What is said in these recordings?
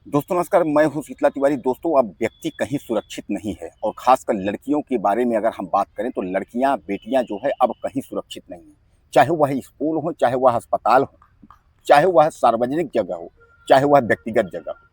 दोस्तों नमस्कार, मैं हूं शीतला तिवारी। दोस्तों, अब व्यक्ति कहीं सुरक्षित नहीं है और खासकर लड़कियों के बारे में अगर हम बात करें तो लड़कियां बेटियां जो है अब कहीं सुरक्षित नहीं है। चाहे वह स्कूल हो, चाहे वह अस्पताल हो, चाहे वह सार्वजनिक जगह हो, चाहे वह व्यक्तिगत जगह हो,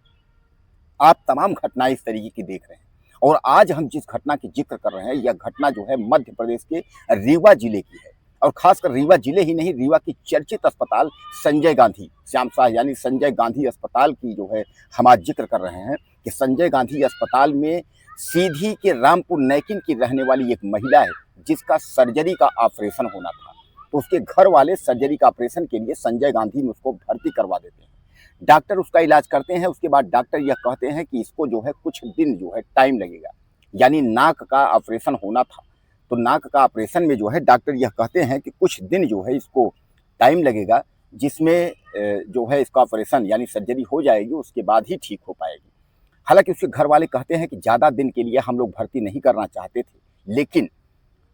आप तमाम घटनाएं इस तरीके की देख रहे हैं। और आज हम जिस घटना की जिक्र कर रहे हैं, यह घटना जो है मध्य प्रदेश के रीवा जिले की है। और खासकर रीवा जिले ही नहीं, रीवा की चर्चित अस्पताल संजय गांधी श्याम शाह यानी संजय गांधी अस्पताल की जो है हम आज जिक्र कर रहे हैं कि संजय गांधी अस्पताल में सीधी के रामपुर नैकिन की रहने वाली एक महिला है जिसका सर्जरी का ऑपरेशन होना था। तो उसके घर वाले सर्जरी का ऑपरेशन के लिए संजय गांधी में उसको भर्ती करवा देते हैं। डॉक्टर उसका इलाज करते हैं। उसके बाद डॉक्टर यह कहते हैं कि इसको जो है कुछ दिन जो है टाइम लगेगा, यानी नाक का ऑपरेशन होना था। तो नाक का ऑपरेशन में जो है डॉक्टर यह कहते हैं कि कुछ दिन जो है इसको टाइम लगेगा, जिसमें जो है इसका ऑपरेशन यानी सर्जरी हो जाएगी, उसके बाद ही ठीक हो पाएगी। हालांकि उसके घर वाले कहते हैं कि ज़्यादा दिन के लिए हम लोग भर्ती नहीं करना चाहते थे, लेकिन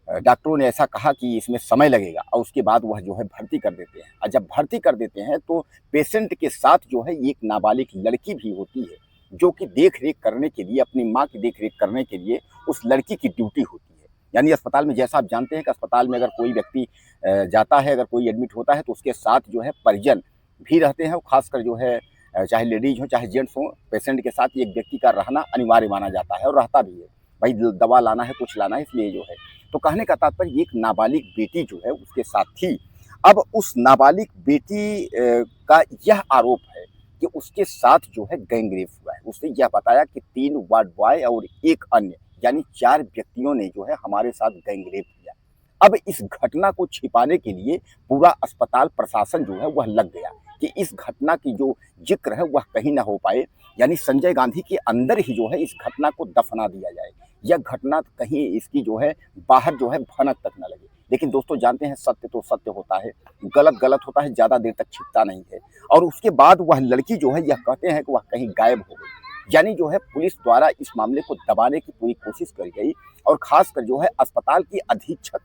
डॉक्टरों ने ऐसा कहा कि इसमें समय लगेगा और उसके बाद वह जो है भर्ती कर देते हैं। और जब भर्ती कर देते हैं तो पेशेंट के साथ जो है एक नाबालिग लड़की भी होती है, जो कि देख रेख करने के लिए, अपनी माँ की देख रेख करने के लिए उस लड़की की ड्यूटी होती है। यानी अस्पताल में जैसा आप जानते हैं कि अस्पताल में अगर कोई व्यक्ति जाता है, अगर कोई एडमिट होता है तो उसके साथ जो है परिजन भी रहते हैं। और खासकर जो है चाहे लेडीज हो चाहे जेंट्स हो, पेशेंट के साथ एक व्यक्ति का रहना अनिवार्य माना जाता है और रहता भी है। भाई दवा लाना है, कुछ लाना है, इसलिए जो है। तो कहने का तात्पर्य एक नाबालिग बेटी जो है उसके साथ थी। अब उस नाबालिग बेटी का यह आरोप है कि उसके साथ जो है गैंगरेप हुआ है। उसने यह बताया कि 3 वार्ड बॉय और एक अन्य यानी 4 व्यक्तियों ने जो है हमारे साथ गैंगरेप किया। अब इस घटना को छिपाने के लिए पूरा अस्पताल प्रशासन जो है वह लग गया कि इस घटना की जो जिक्र है वह कहीं ना हो पाए, यानी संजय गांधी के अंदर ही जो है इस घटना को दफना दिया जाए। यह घटना कहीं इसकी जो है बाहर जो है भनक तक न लगे। लेकिन दोस्तों जानते हैं, सत्य तो सत्य होता है, गलत गलत होता है, ज़्यादा देर तक छिपता नहीं है। और उसके बाद वह लड़की जो है यह कहते हैं कि वह कहीं गायब हो गई। यानी जो है पुलिस द्वारा इस मामले को दबाने की पूरी कोशिश करी गई। और खासकर जो है अस्पताल की अधीक्षक,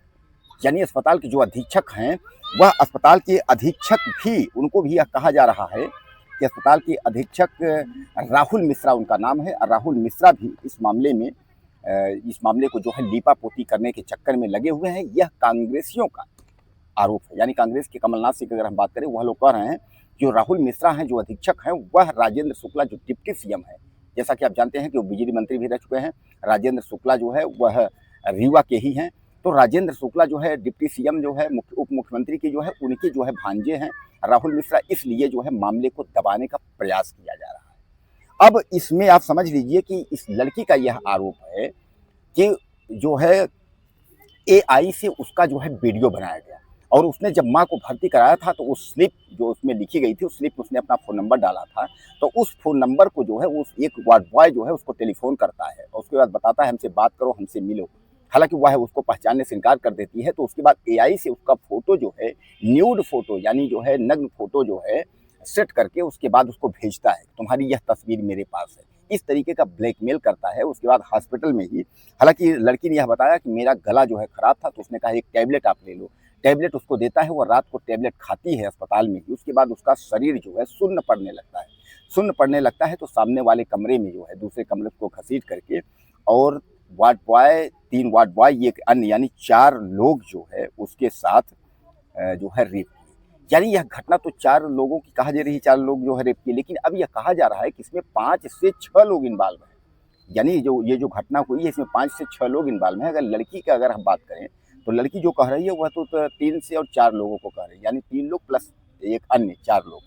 यानी अस्पताल के जो अधीक्षक हैं, वह अस्पताल के अधीक्षक भी, उनको भी यह कहा जा रहा है कि अस्पताल के अधीक्षक राहुल मिश्रा उनका नाम है, और राहुल मिश्रा भी इस मामले को जो है लीपापोती करने के चक्कर में लगे हुए हैं। यह कांग्रेसियों का आरोप है। यानी कांग्रेस के कमलनाथ सिंह की अगर हम बात करें, वह लोग कह रहे हैं जो राहुल मिश्रा हैं, जो अधीक्षक हैं, वह राजेंद्र शुक्ला जो डिप्टी सीएम है, जैसा कि आप जानते हैं कि वो बिजली मंत्री भी रह चुके हैं। राजेंद्र शुक्ला जो है वह रीवा के ही हैं। तो राजेंद्र शुक्ला जो है डिप्टी सीएम जो है, उप मुख्यमंत्री की जो है, उनके जो है भांजे हैं राहुल मिश्रा। इसलिए जो है मामले को दबाने का प्रयास किया जा रहा है। अब इसमें आप समझ लीजिए कि इस लड़की का यह आरोप है कि जो है एआई से उसका जो है वीडियो बनाया गया, और उसने जब माँ को भर्ती कराया था तो उस स्लिप जो उसमें लिखी गई थी, उस स्लिप में उसने अपना फ़ोन नंबर डाला था। तो उस फ़ोन नंबर को जो है उस एक वार्ड बॉय जो है उसको टेलीफोन करता है और उसके बाद बताता है हमसे बात करो, हमसे मिलो। हालांकि वह उसको पहचानने से इनकार कर देती है। तो उसके बाद एआई से उसका फोटो जो है, न्यूड फोटो यानी जो है नग्न फोटो जो है, सेट करके उसके बाद उसको भेजता है, तुम्हारी यह तस्वीर मेरे पास है। इस तरीके का ब्लैकमेल करता है। उसके बाद हॉस्पिटल में ही, हालांकि लड़की ने यह बताया कि मेरा गला जो है खराब था, तो उसने कहा एक टैबलेट आप ले लो। टैबलेट उसको देता है, वो रात को टैबलेट खाती है अस्पताल में ही। उसके बाद उसका शरीर जो है सुन्न पड़ने लगता है। सुन्न पड़ने लगता है तो सामने वाले कमरे में जो है, दूसरे कमरे को घसीट करके, और वार्ड बॉय, 3 वार्ड बॉय, एक अन्य, यानी 4 लोग जो है उसके साथ जो है रेप किए। यानी यह घटना तो 4 लोगों की कहा जा रही है, 4 लोग जो है रेप किए, लेकिन अब यह कहा जा रहा है कि इसमें 5 से 6 लोग इन्वॉल्व हैं। यानी जो ये जो घटना हुई है, इसमें 5 से 6 लोग इन्वॉल्व हैं। अगर लड़की का अगर हम बात करें तो लड़की जो कह रही है वह तो 3 से और 4 लोगों को कह रही है, यानी 3 लोग प्लस एक अन्य 4 लोग,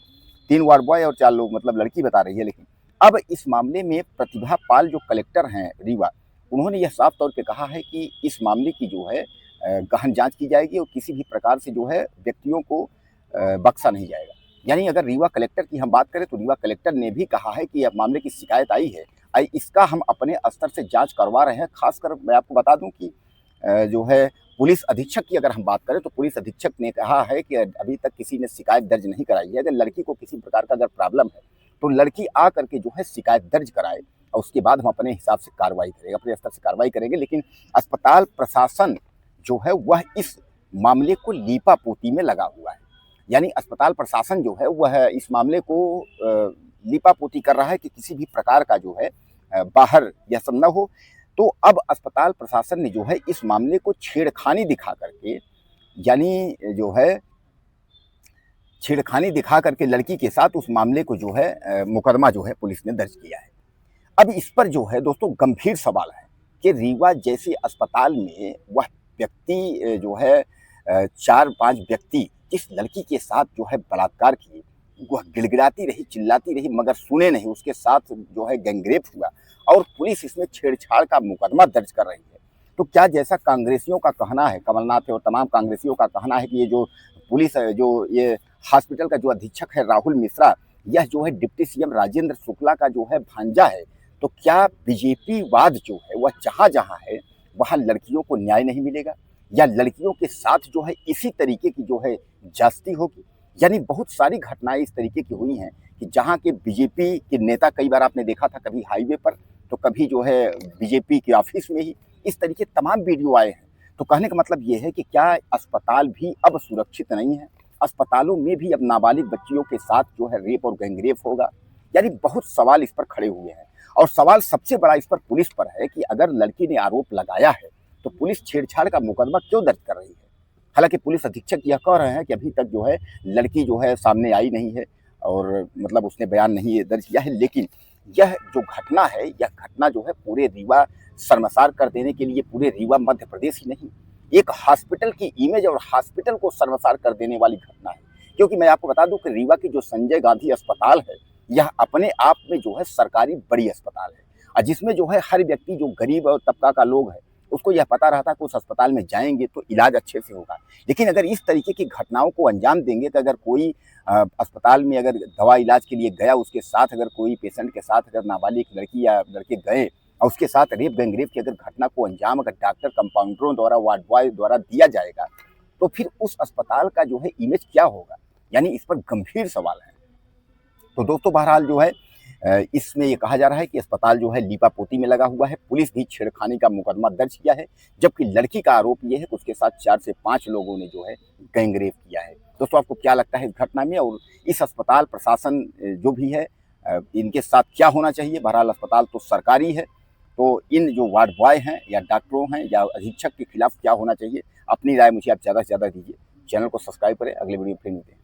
3 वार्ड बॉय और 4 लोग, मतलब लड़की बता रही है। लेकिन अब इस मामले में प्रतिभा पाल जो कलेक्टर हैं रीवा, उन्होंने यह साफ तौर पे कहा है कि इस मामले की जो है गहन जांच की जाएगी और किसी भी प्रकार से जो है व्यक्तियों को बख्शा नहीं जाएगा। यानी अगर रीवा कलेक्टर की हम बात करें तो रीवा कलेक्टर ने भी कहा है कि यह मामले की शिकायत आई है, इसका हम अपने स्तर से जांच करवा रहे हैं। खासकर मैं आपको बता दूं कि जो है पुलिस अधीक्षक की अगर हम बात करें तो पुलिस अधीक्षक ने कहा है कि अभी तक किसी ने शिकायत दर्ज नहीं कराई है। अगर लड़की को किसी प्रकार का अगर प्रॉब्लम है तो लड़की आ करके जो है शिकायत दर्ज कराए, और उसके बाद हम अपने हिसाब से कार्रवाई करेंगे, अपने स्तर से कार्रवाई करेंगे। लेकिन अस्पताल प्रशासन जो है वह इस मामले को लीपापोती में लगा हुआ है। यानी अस्पताल प्रशासन जो है वह इस मामले को लीपापोती कर रहा है कि किसी भी प्रकार का जो है बाहर यह सब न हो। तो अब अस्पताल प्रशासन ने जो है इस मामले को छेड़खानी दिखा करके, यानी जो है छेड़खानी दिखा करके लड़की के साथ उस मामले को जो है मुकदमा जो है पुलिस ने दर्ज किया है। अब इस पर जो है दोस्तों गंभीर सवाल है कि रीवा जैसे अस्पताल में वह व्यक्ति जो है 4-5 व्यक्ति जिस लड़की के साथ जो है बलात्कार किए, वह गिड़गिड़ाती रही, चिल्लाती रही, मगर सुने नहीं। उसके साथ जो है गैंगरेप हुआ और पुलिस इसमें छेड़छाड़ का मुकदमा दर्ज कर रही है। तो क्या जैसा कांग्रेसियों का कहना है, कमलनाथ और तमाम कांग्रेसियों का कहना है कि ये जो पुलिस जो ये हॉस्पिटल का जो अधीक्षक है राहुल मिश्रा, यह जो है डिप्टी सीएम राजेंद्र शुक्ला का जो है भांजा है, तो क्या बीजेपी वाद जो है वह जहाँ जहाँ है वहाँ लड़कियों को न्याय नहीं मिलेगा, या लड़कियों के साथ जो है इसी तरीके की जो है जास्ती होगी? यानी बहुत सारी घटनाएं इस तरीके की हुई हैं कि जहाँ के बीजेपी के नेता, कई बार आपने देखा था कभी हाईवे पर तो कभी जो है बीजेपी के ऑफिस में ही, इस तरीके तमाम वीडियो आए हैं। तो कहने का मतलब ये है कि क्या अस्पताल भी अब सुरक्षित नहीं है? अस्पतालों में भी अब नाबालिग बच्चियों के साथ जो है रेप और गैंगरेप होगा? यानी बहुत सवाल इस पर खड़े हुए हैं। और सवाल सबसे बड़ा इस पर पुलिस पर है कि अगर लड़की ने आरोप लगाया है तो पुलिस छेड़छाड़ का मुकदमा क्यों दर्ज कर रही है? हालांकि पुलिस अधीक्षक यह कह रहे हैं कि अभी तक जो है लड़की जो है सामने आई नहीं है और मतलब उसने बयान नहीं दर्ज किया है, लेकिन यह जो घटना है, यह घटना जो है पूरे रीवा शर्मसार कर देने के लिए, पूरे रीवा मध्य प्रदेश ही नहीं, एक हॉस्पिटल की इमेज और हॉस्पिटल को शर्मसार कर देने वाली घटना है। क्योंकि मैं आपको बता दूं कि रीवा की जो संजय गांधी अस्पताल है, यह अपने आप में जो है सरकारी बड़ी अस्पताल है, और जिसमें जो है हर व्यक्ति जो गरीब और तबका का लोग है उसको यह पता रहता है कि उस अस्पताल में जाएंगे तो इलाज अच्छे से होगा। लेकिन अगर इस तरीके की घटनाओं को अंजाम देंगे तो अगर कोई अस्पताल में अगर दवा इलाज के लिए गया, उसके साथ अगर कोई पेशेंट के साथ अगर नाबालिग लड़की या लड़के गए और उसके साथ रेप गैंगरेप की अगर घटना को अंजाम अगर डॉक्टर कंपाउंडरों द्वारा, वार्ड बॉय द्वारा दिया जाएगा, तो फिर उस अस्पताल का जो है इमेज क्या होगा? यानी इस पर गंभीर सवाल है। तो दोस्तों बहरहाल जो है इसमें ये कहा जा रहा है कि अस्पताल जो है लीपापोती में लगा हुआ है। पुलिस भी छेड़खानी का मुकदमा दर्ज किया है, जबकि लड़की का आरोप ये है कि उसके साथ 4 से 5 लोगों ने जो है गैंगरेप किया है। दोस्तों आपको क्या लगता है इस घटना में, और इस अस्पताल प्रशासन जो भी है इनके साथ क्या होना चाहिए? बहरहाल अस्पताल तो सरकारी है, तो इन जो वार्ड बॉय हैं या डॉक्टरों हैं या अधीक्षक के खिलाफ क्या होना चाहिए? अपनी राय मुझे आप ज़्यादा से ज़्यादा दीजिए। चैनल को सब्सक्राइब करें। अगले वीडियो में फिर मिलते हैं।